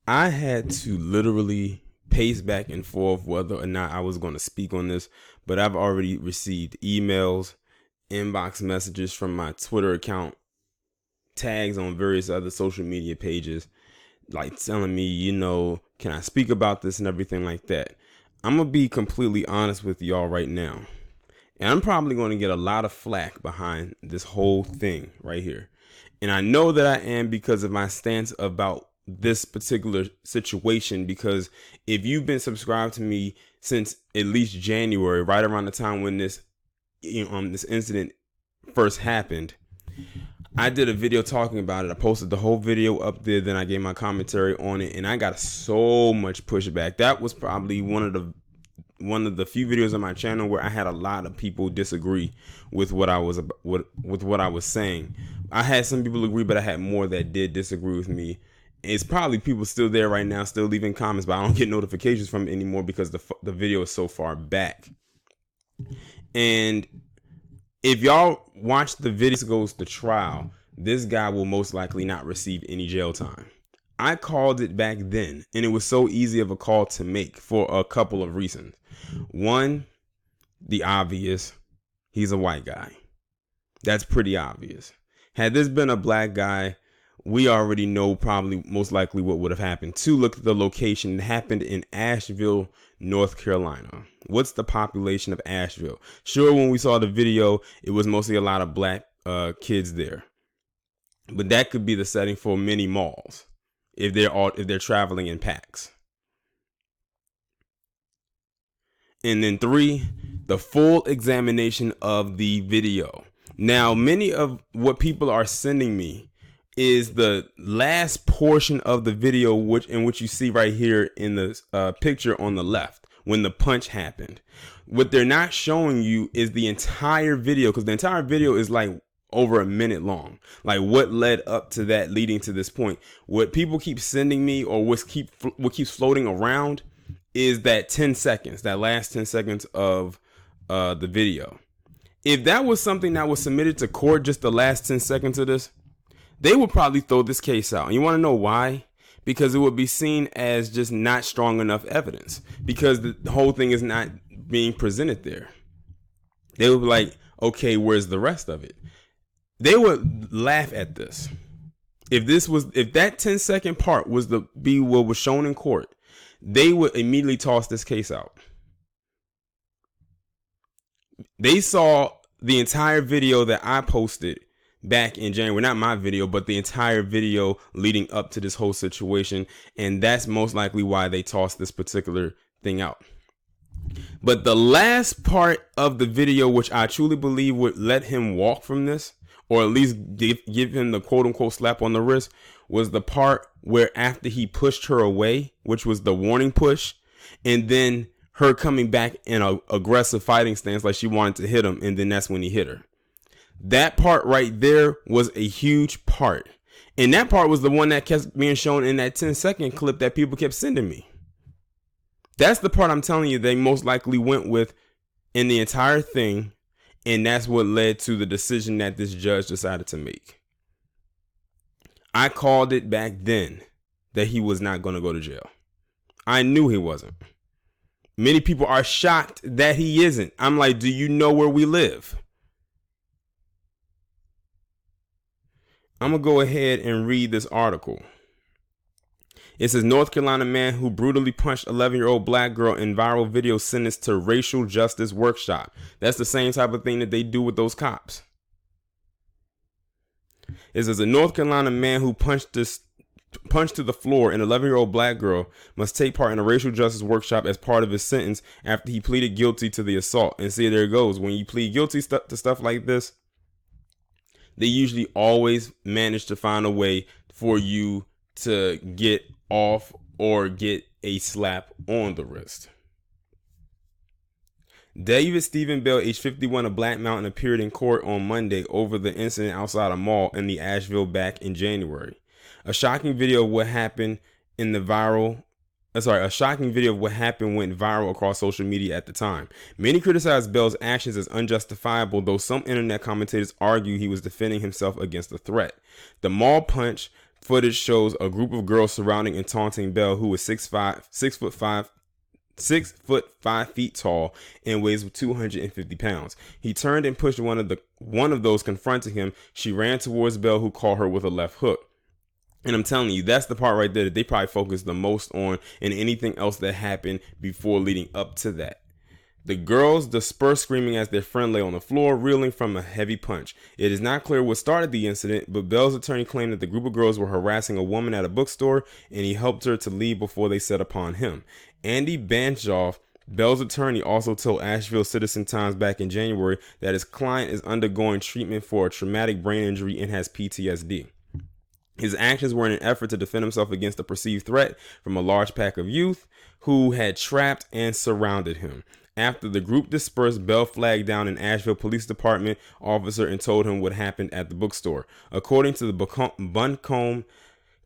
I had to literally pace back and forth whether or not I was going to speak on this, but I've already received emails, inbox messages from my Twitter account, tags on various other social media pages, like telling me, can I speak about this and everything like that. I'm going to be completely honest with y'all right now. And I'm probably going to get a lot of flack behind this whole thing right here. And I know that I am because of my stance about this particular situation, because if you've been subscribed to me since at least January, right around the time when this incident first happened, I did a video talking about it. I posted the whole video up there, then I gave my commentary on it, and I got so much pushback. That was probably one of the few videos on my channel where I had a lot of people disagree with what I was with what I was saying. I had some people agree, but I had more that did disagree with me. It's probably people still there right now, still leaving comments, but I don't get notifications from it anymore because the video is so far back. And if y'all watch the video goes to trial, this guy will most likely not receive any jail time. I called it back then, and it was so easy of a call to make for a couple of reasons. One, the obvious, he's a white guy. That's pretty obvious. Had this been a black guy, we already know probably most likely what would have happened. Two, look at the location. It happened in Asheville, North Carolina. What's the population of Asheville? Sure, when we saw the video, it was mostly a lot of black kids there. But that could be the setting for many malls if they're traveling in packs. And then three, the full examination of the video. Now, many of what people are sending me is the last portion of the video, which you see right here in the picture on the left, when the punch happened. What they're not showing you is the entire video, because the entire video is like over a minute long. Like what led up to that, leading to this point. What people keep sending me, or what keeps floating around, is that 10 seconds, that last 10 seconds of the video. If that was something that was submitted to court, just the last 10 seconds of this, they would probably throw this case out. And you want to know why? Because it would be seen as just not strong enough evidence, because the whole thing is not being presented there. They would be like, okay, where's the rest of it? They would laugh at this. If that 10-second part was what was shown in court, they would immediately toss this case out. They saw the entire video that I posted back in January, not my video, but the entire video leading up to this whole situation. And that's most likely why they tossed this particular thing out. But the last part of the video, which I truly believe would let him walk from this, or at least give him the quote unquote slap on the wrist, was the part where after he pushed her away, which was the warning push, and then her coming back in an aggressive fighting stance like she wanted to hit him, and then that's when he hit her. That part right there was a huge part. And that part was the one that kept being shown in that 10-second clip that people kept sending me. That's the part I'm telling you they most likely went with in the entire thing. And that's what led to the decision that this judge decided to make. I called it back then that he was not going to go to jail. I knew he wasn't. Many people are shocked that he isn't. I'm like, do you know where we live? I'm going to go ahead and read this article. It says, North Carolina man who brutally punched 11-year-old black girl in viral video sentenced to racial justice workshop. That's the same type of thing that they do with those cops. It says, a North Carolina man who punched to the floor an 11-year-old black girl must take part in a racial justice workshop as part of his sentence after he pleaded guilty to the assault. And see, there it goes. When you plead guilty to stuff like this, they usually always manage to find a way for you to get off or get a slap on the wrist. David Stephen Bell, age 51, of Black Mountain, appeared in court on Monday over the incident outside a mall in the Asheville back in January. A shocking video of what happened went viral across social media at the time. Many criticized Bell's actions as unjustifiable, though some internet commentators argue he was defending himself against the threat. The mall punch footage shows a group of girls surrounding and taunting Bell, who was 6'5" tall and weighs 250 pounds. He turned and pushed one of those confronting him. She ran towards Bell, who caught her with a left hook. And I'm telling you, that's the part right there that they probably focus the most on, and anything else that happened before leading up to that. The girls dispersed screaming as their friend lay on the floor, reeling from a heavy punch. It is not clear what started the incident, but Bell's attorney claimed that the group of girls were harassing a woman at a bookstore, and he helped her to leave before they set upon him. Andy Banchoff, Bell's attorney, also told Asheville Citizen Times back in January that his client is undergoing treatment for a traumatic brain injury and has PTSD. His actions were in an effort to defend himself against a perceived threat from a large pack of youth who had trapped and surrounded him. After the group dispersed, Bell flagged down an Asheville Police Department officer and told him what happened at the bookstore. According to the Buncombe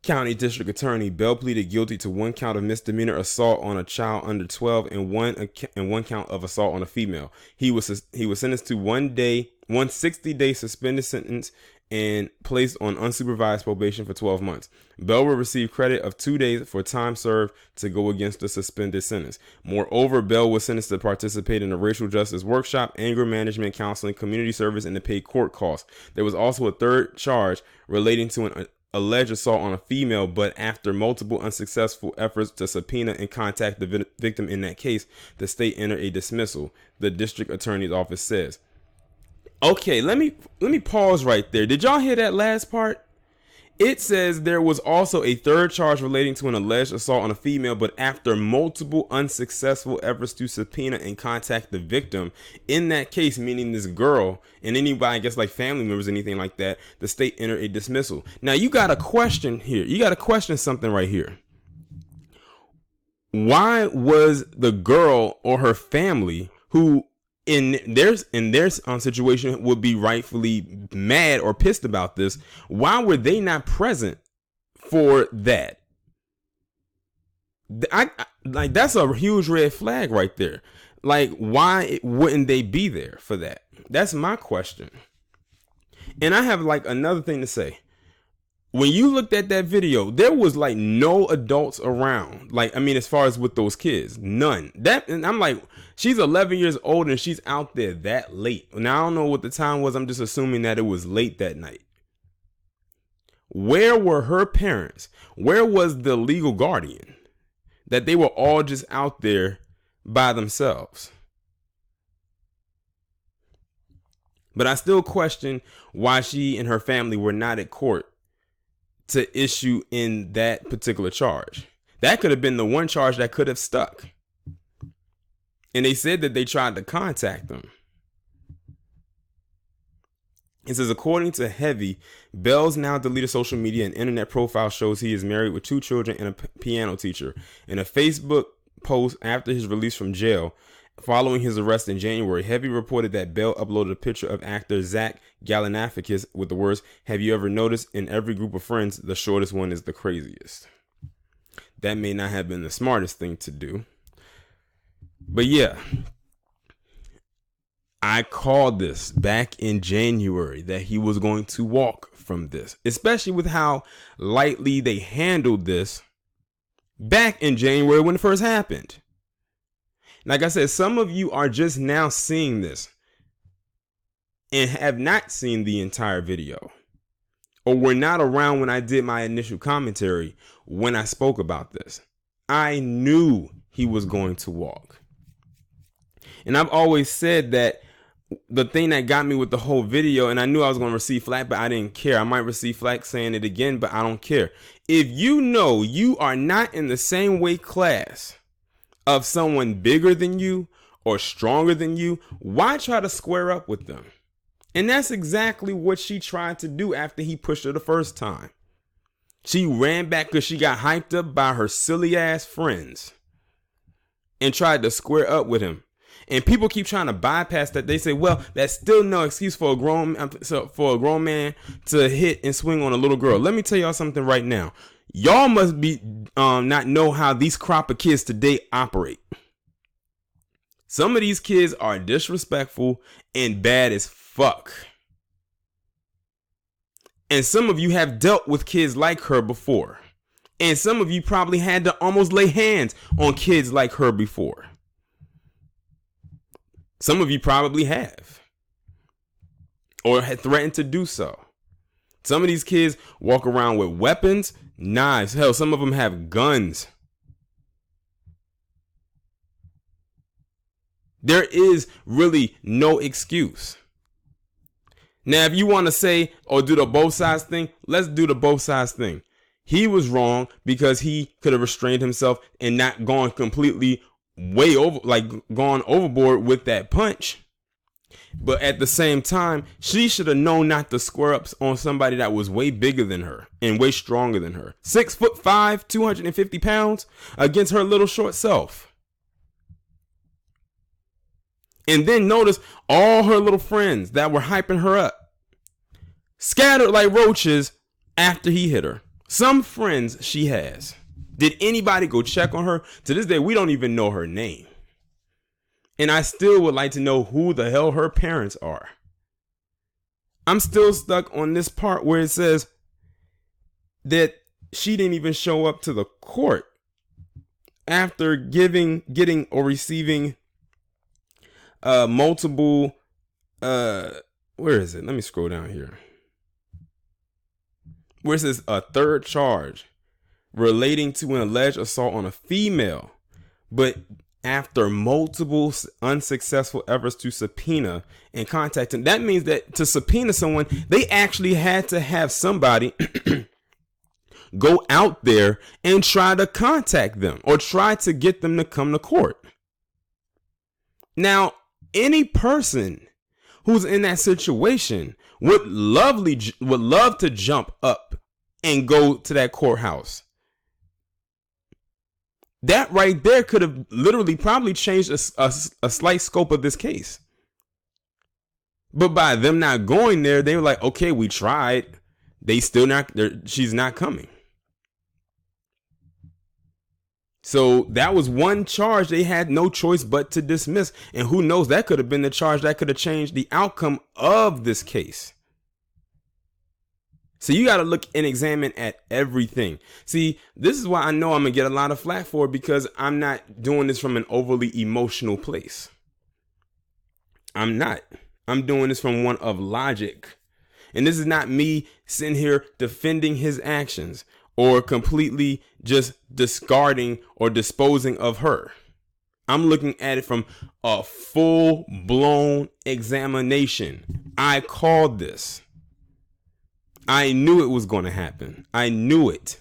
County District Attorney, Bell pleaded guilty to 1 count of misdemeanor assault on a child under 12 and one count of assault on a female. He was sentenced to one 60-day suspended sentence and placed on unsupervised probation for 12 months. Bell will receive credit of 2 days for time served to go against the suspended sentence. Moreover, Bell was sentenced to participate in a racial justice workshop, anger management, counseling, community service, and to pay court costs. There was also a third charge relating to an alleged assault on a female, but after multiple unsuccessful efforts to subpoena and contact the victim in that case, the state entered a dismissal, the district attorney's office says. Okay, let me pause right there. Did y'all hear that last part? It says there was also a third charge relating to an alleged assault on a female, but after multiple unsuccessful efforts to subpoena and contact the victim in that case, meaning this girl and anybody, I guess like family members, anything like that, the state entered a dismissal. Now you got a question here. You got to question something right here. Why was the girl or her family, who in their situation would be rightfully mad or pissed about this, why were they not present for that? Like, that's a huge red flag right there. Like, why wouldn't they be there for that? That's my question. And I have like another thing to say. When you looked at that video, there was like no adults around. Like, I mean, as far as with those kids, none. And I'm like, she's 11 years old and she's out there that late. Now, I don't know what the time was. I'm just assuming that it was late that night. Where were her parents? Where was the legal guardian? That they were all just out there by themselves. But I still question why she and her family were not at court to issue in that particular charge. That could have been the one charge that could have stuck. And they said that they tried to contact them. It says, according to Heavy, Bell's now deleted social media and internet profile shows he is married with 2 children and a piano teacher. In a Facebook post after his release from jail, following his arrest in January, Heavy reported that Bell uploaded a picture of actor Zach Galifianakis with the words, "Have you ever noticed in every group of friends, the shortest one is the craziest?" That may not have been the smartest thing to do. But yeah, I called this back in January that he was going to walk from this, especially with how lightly they handled this back in January when it first happened. Like I said, some of you are just now seeing this and have not seen the entire video, or were not around when I did my initial commentary when I spoke about this. I knew he was going to walk. And I've always said that the thing that got me with the whole video, and I knew I was going to receive flack, but I didn't care. I might receive flack saying it again, but I don't care. If you know you are not in the same weight class of someone bigger than you or stronger than you, why try to square up with them? And that's exactly what she tried to do after he pushed her the first time. She ran back because she got hyped up by her silly ass friends and tried to square up with him. And people keep trying to bypass that. They say, well, that's still no excuse for a grown man to hit and swing on a little girl. Let me tell y'all something right now. Y'all must be not know how these crop of kids today operate. Some of these kids are disrespectful and bad as fuck. And some of you have dealt with kids like her before. And some of you probably had to almost lay hands on kids like her before. Some of you probably have. Or had threatened to do so. Some of these kids walk around with weapons, knives. Hell, some of them have guns. There is really no excuse. Now, if you want to say or do the both sides thing, let's do the both sides thing. He was wrong because he could have restrained himself and not gone completely way over, like gone overboard with that punch. But at the same time, she should have known not to square up on somebody that was way bigger than her and way stronger than her. 6'5", 250 pounds against her little short self. And then notice all her little friends that were hyping her up scattered like roaches after he hit her. Some friends she has. Did anybody go check on her? To this day, we don't even know her name. And I still would like to know who the hell her parents are. I'm still stuck on this part where it says that she didn't even show up to the court after getting or receiving multiple where is it? Let me scroll down here. Where it says a third charge relating to an alleged assault on a female, but after multiple unsuccessful efforts to subpoena and contact him. That means that to subpoena someone, they actually had to have somebody go out there and try to contact them or try to get them to come to court. Now, any person who's in that situation would love to jump up and go to that courthouse. That right there could have literally probably changed a slight scope of this case. But by them not going there, they were like, okay, we tried. She's not coming. So that was one charge they had no choice but to dismiss. And who knows, that could have been the charge that could have changed the outcome of this case. So you got to look and examine at everything. See, this is why I know I'm going to get a lot of flack for it, because I'm not doing this from an overly emotional place. I'm not. I'm doing this from one of logic. And this is not me sitting here defending his actions or completely just discarding or disposing of her. I'm looking at it from a full-blown examination. I called this. I knew it was going to happen. I knew it.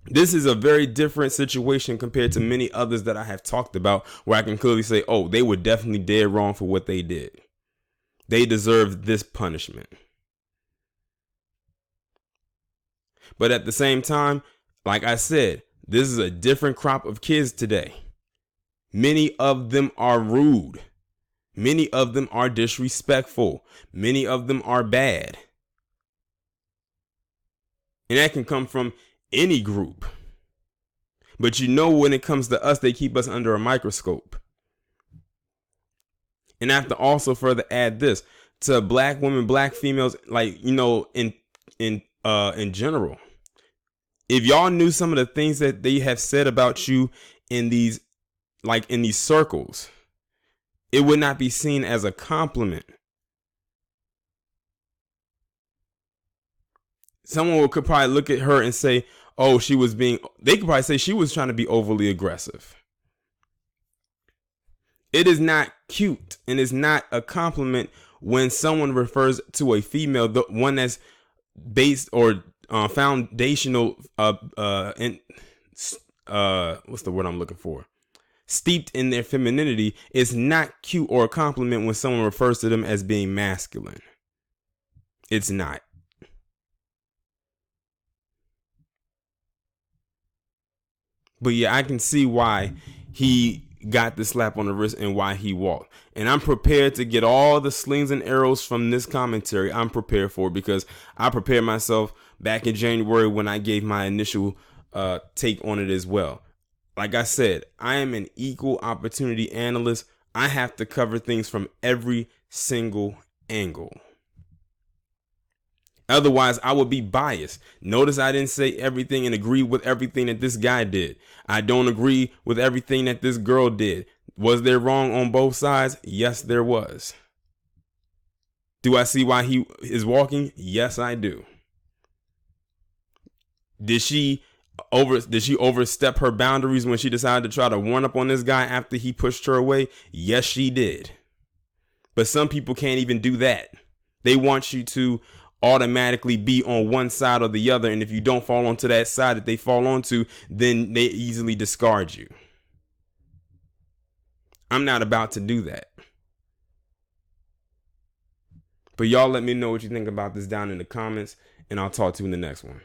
This is a very different situation compared to many others that I have talked about, where I can clearly say, oh, they were definitely dead wrong for what they did. They deserve this punishment. But at the same time, like I said, this is a different crop of kids today. Many of them are rude. Many of them are disrespectful. Many of them are bad. And that can come from any group. But you know, when it comes to us, they keep us under a microscope. And I have to also further add this to black women, black females, like, you know, in general. If y'all knew some of the things that they have said about you in these circles, it would not be seen as a compliment. Someone could probably look at her and say, oh, they could probably say she was trying to be overly aggressive. It is not cute and it's not a compliment when someone refers to a female, the one that's based or foundational, what's the word I'm looking for? Steeped in their femininity. Is not cute or a compliment when someone refers to them as being masculine. It's not. But yeah, I can see why he got the slap on the wrist and why he walked. And I'm prepared to get all the slings and arrows from this commentary. I'm prepared for it, because I prepared myself back in January when I gave my initial take on it as well. Like I said, I am an equal opportunity analyst. I have to cover things from every single angle. Otherwise, I would be biased. Notice I didn't say everything and agree with everything that this guy did. I don't agree with everything that this girl did. Was there wrong on both sides? Yes, there was. Do I see why he is walking? Yes, I do. Did she overstep her boundaries when she decided to try to one up on this guy after he pushed her away? Yes, she did. But some people can't even do that. They want you to automatically be on one side or the other, and if you don't fall onto that side that they fall onto, then they easily discard you. I'm not about to do that. But y'all let me know what you think about this down in the comments, and I'll talk to you in the next one.